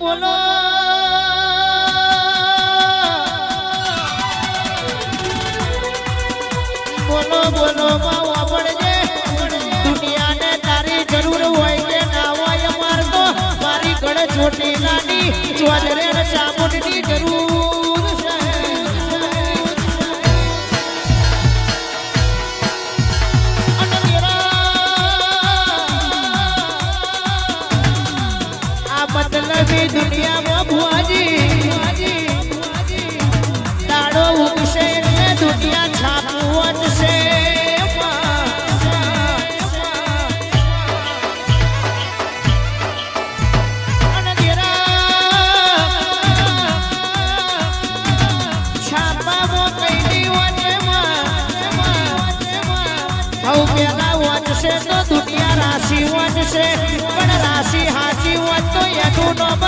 બોલો બોલો બોલો બાવા પડજે દુનિયાને તારી જરૂર હોય કે ના હોય અમાર તો મારી ગળે છોટી લાડી ચોજરે ને ચામુંડની જરૂર છે અને આ મતલબી દુનિયામાં ભુવાજી દાડો ઉગશે ને દુનિયા છાપવત છે અને છાપામાં કઈ પેલા વાંચશે તો દુનિયા રાશિ વાંચશે પણ રાશિ હાચી વાંચ તો એનું નામ